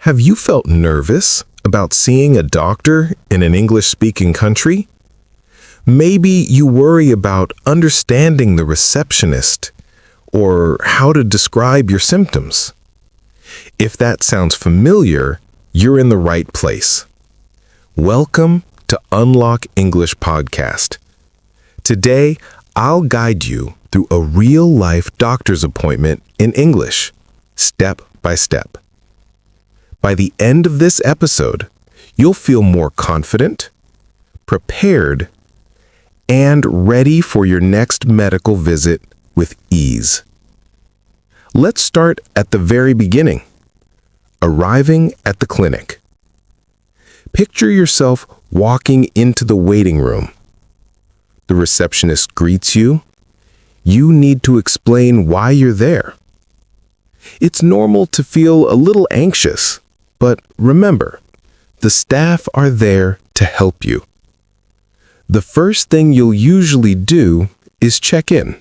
Have you felt nervous about seeing a doctor in an English-speaking country? Maybe you worry about understanding the receptionist or how to describe your symptoms. If that sounds familiar, you're in the right place. Welcome to Unlock English Podcast. Today, I'll guide you through a real-life doctor's appointment in English, step by step. By the end of this episode, you'll feel more confident, prepared, and ready for your next medical visit with ease. Let's start at the very beginning, arriving at the clinic. Picture yourself walking into the waiting room. The receptionist greets you. You need to explain why you're there. It's normal to feel a little anxious. But remember, the staff are there to help you. The first thing you'll usually do is check in.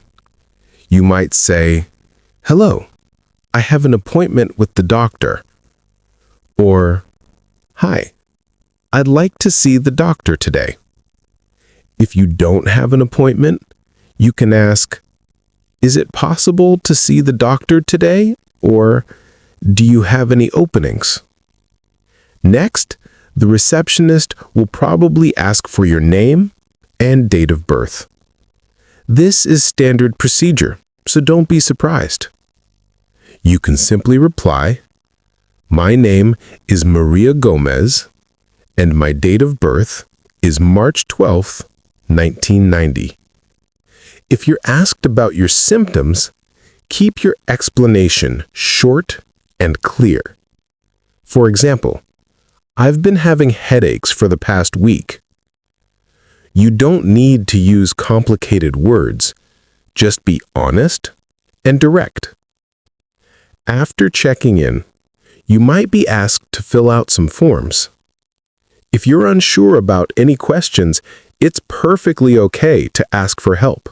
You might say, "Hello, I have an appointment with the doctor." Or, "Hi, I'd like to see the doctor today." If you don't have an appointment, you can ask, "Is it possible to see the doctor today?" Or, "Do you have any openings?" Next, the receptionist will probably ask for your name and date of birth. This is standard procedure, so don't be surprised. You can simply reply, "My name is Maria Gomez, and my date of birth is March 12th, 1990. If you're asked about your symptoms, keep your explanation short and clear. For example, "I've been having headaches for the past week." You don't need to use complicated words. Just be honest and direct. After checking in, you might be asked to fill out some forms. If you're unsure about any questions, it's perfectly okay to ask for help.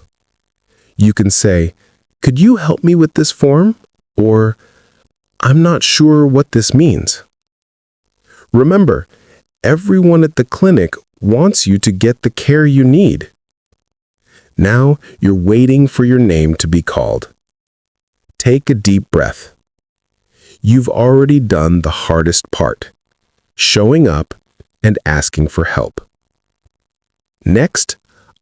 You can say, "Could you help me with this form?" Or, "I'm not sure what this means." Remember, everyone at the clinic wants you to get the care you need. Now you're waiting for your name to be called. Take a deep breath. You've already done the hardest part, showing up and asking for help. Next,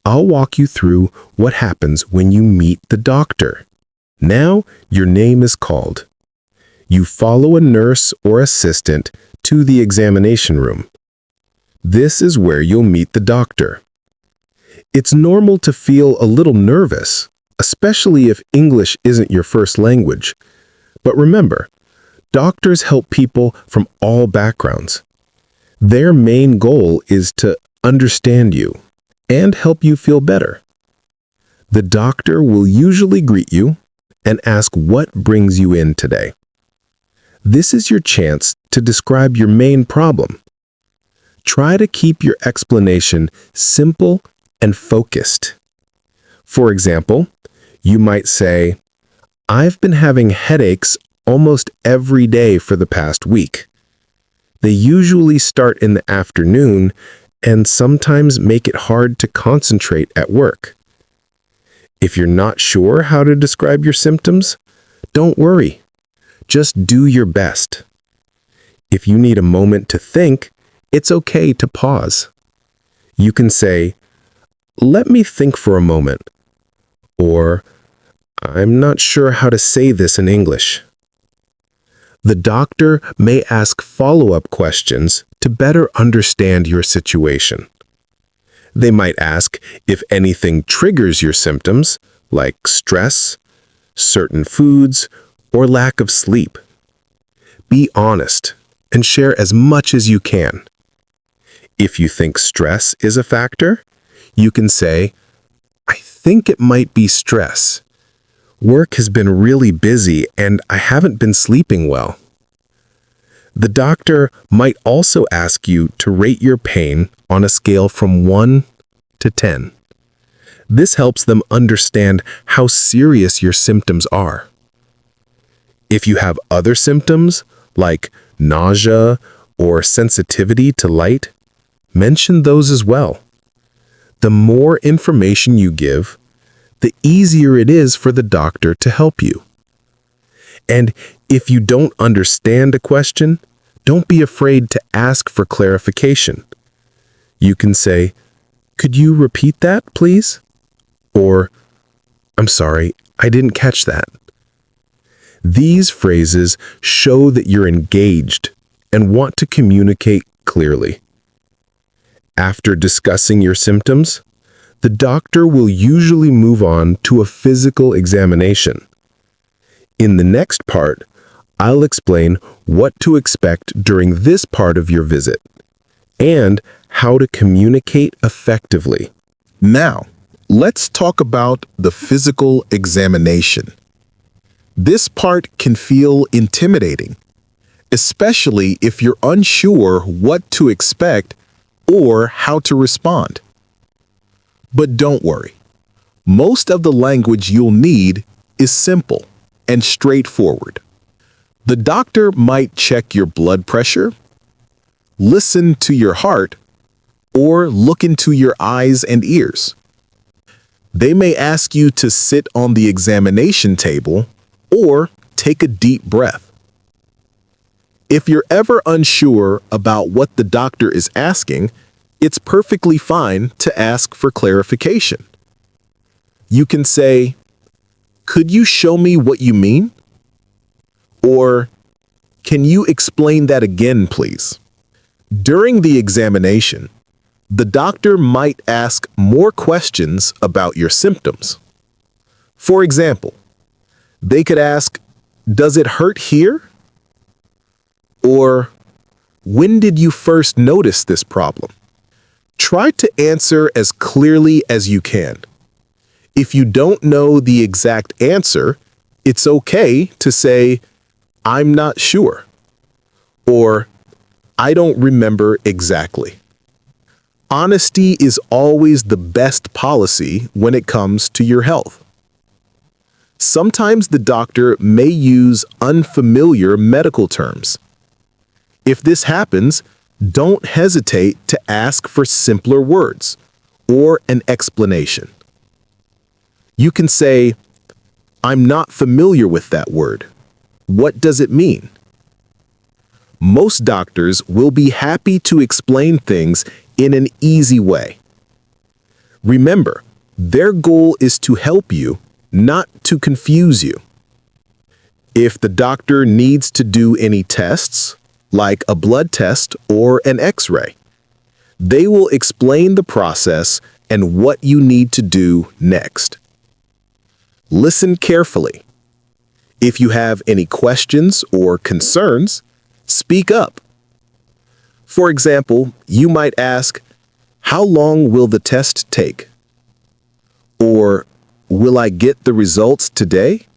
I'll walk you through what happens when you meet the doctor. Now your name is called. You follow a nurse or assistant to the examination room. This is where you'll meet the doctor. It's normal to feel a little nervous, especially if English isn't your first language. But remember, doctors help people from all backgrounds. Their main goal is to understand you and help you feel better. The doctor will usually greet you and ask what brings you in today. This is your chance to describe your main problem. Try to keep your explanation simple and focused. For example, you might say, "I've been having headaches almost every day for the past week. They usually start in the afternoon and sometimes make it hard to concentrate at work." If you're not sure how to describe your symptoms, don't worry. Just do your best. If you need a moment to think, it's okay to pause. You can say, "Let me think for a moment," or "I'm not sure how to say this in English." The doctor may ask follow-up questions to better understand your situation. They might ask if anything triggers your symptoms, like stress, certain foods, or lack of sleep. Be honest and share as much as you can. If you think stress is a factor, you can say, "I think it might be stress. Work has been really busy and I haven't been sleeping well." The doctor might also ask you to rate your pain on a scale from 1 to 10. This helps them understand how serious your symptoms are. If you have other symptoms, like nausea, or sensitivity to light, mention those as well. The more information you give, the easier it is for the doctor to help you. And if you don't understand a question, don't be afraid to ask for clarification. You can say, "Could you repeat that, please?" Or, "I'm sorry, I didn't catch that." These phrases show that you're engaged and want to communicate clearly. After discussing your symptoms, the doctor will usually move on to a physical examination. In the next part, I'll explain what to expect during this part of your visit and how to communicate effectively. Now, let's talk about the physical examination. This part can feel intimidating, especially if you're unsure what to expect or how to respond. But don't worry. Most of the language you'll need is simple and straightforward. The doctor might check your blood pressure, listen to your heart, or look into your eyes and ears. They may ask you to sit on the examination table or take a deep breath. If you're ever unsure about what the doctor is asking, it's perfectly fine to ask for clarification. You can say, "Could you show me what you mean?" Or, "Can you explain that again, please?" During the examination, the doctor might ask more questions about your symptoms. For example, they could ask, "Does it hurt here?" Or, "When did you first notice this problem?" Try to answer as clearly as you can. If you don't know the exact answer, it's okay to say, "I'm not sure," or "I don't remember exactly." Honesty is always the best policy when it comes to your health. Sometimes the doctor may use unfamiliar medical terms. If this happens, don't hesitate to ask for simpler words or an explanation. You can say, "I'm not familiar with that word. What does it mean?" Most doctors will be happy to explain things in an easy way. Remember, their goal is to help you, not to confuse you. If the doctor needs to do any tests, like a blood test or an X-ray, they will explain the process and what you need to do next. Listen carefully. If you have any questions or concerns, speak up. For example, you might ask, "How long will the test take?" Or, "Will I get the results today?"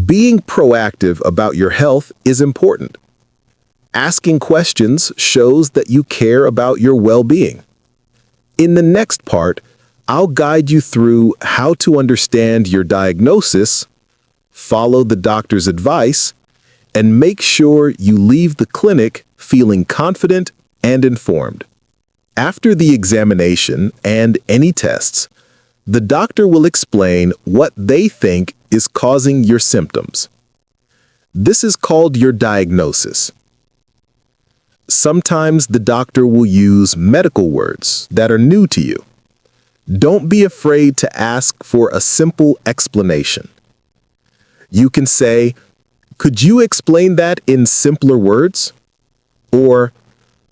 Being proactive about your health is important. Asking questions shows that you care about your well-being. In the next part, I'll guide you through how to understand your diagnosis, follow the doctor's advice, and make sure you leave the clinic feeling confident and informed. After the examination and any tests, the doctor will explain what they think is causing your symptoms. This is called your diagnosis. Sometimes the doctor will use medical words that are new to you. Don't be afraid to ask for a simple explanation. You can say, "Could you explain that in simpler words?" Or,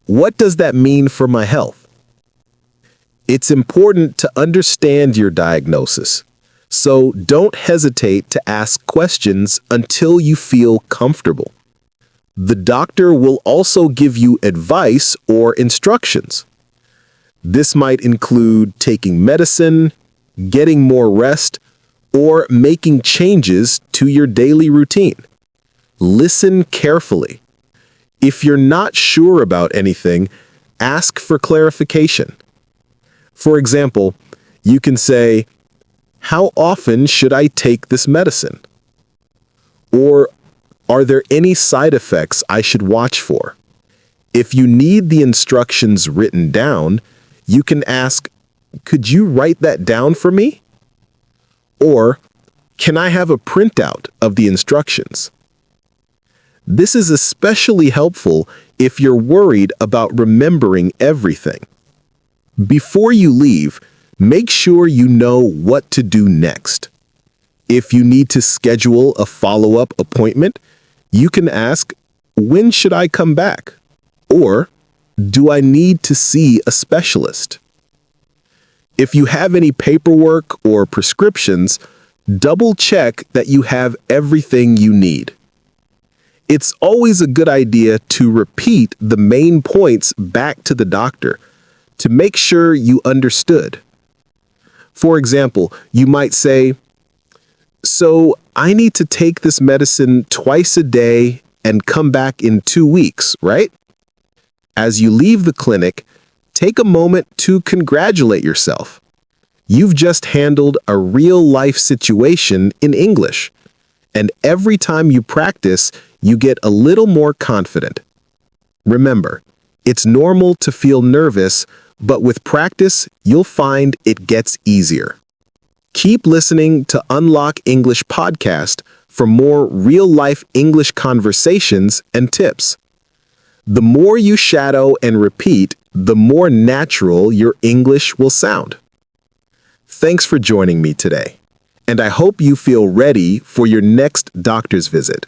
"What does that mean for my health?" It's important to understand your diagnosis, so don't hesitate to ask questions until you feel comfortable. The doctor will also give you advice or instructions. This might include taking medicine, getting more rest, or making changes to your daily routine. Listen carefully. If you're not sure about anything, ask for clarification. For example, you can say, "How often should I take this medicine?" Or, Are there any side effects I should watch for? If you need the instructions written down, you can ask, "Could you write that down for me?" Or, "Can I have a printout of the instructions?" This is especially helpful if you're worried about remembering everything. Before you leave, make sure you know what to do next. If you need to schedule a follow-up appointment, you can ask, "When should I come back?" Or, "Do I need to see a specialist?" If you have any paperwork or prescriptions, double-check that you have everything you need. It's always a good idea to repeat the main points back to the doctor to make sure you understood. For example, you might say, "So I need to take this medicine twice a day and come back in 2 weeks, right?" As you leave the clinic, take a moment to congratulate yourself. You've just handled a real-life situation in English, and every time you practice, you get a little more confident. Remember, it's normal to feel nervous, but with practice, you'll find it gets easier. Keep listening to Unlock English podcast for more real-life English conversations and tips. The more you shadow and repeat, the more natural your English will sound. Thanks for joining me today, and I hope you feel ready for your next doctor's visit.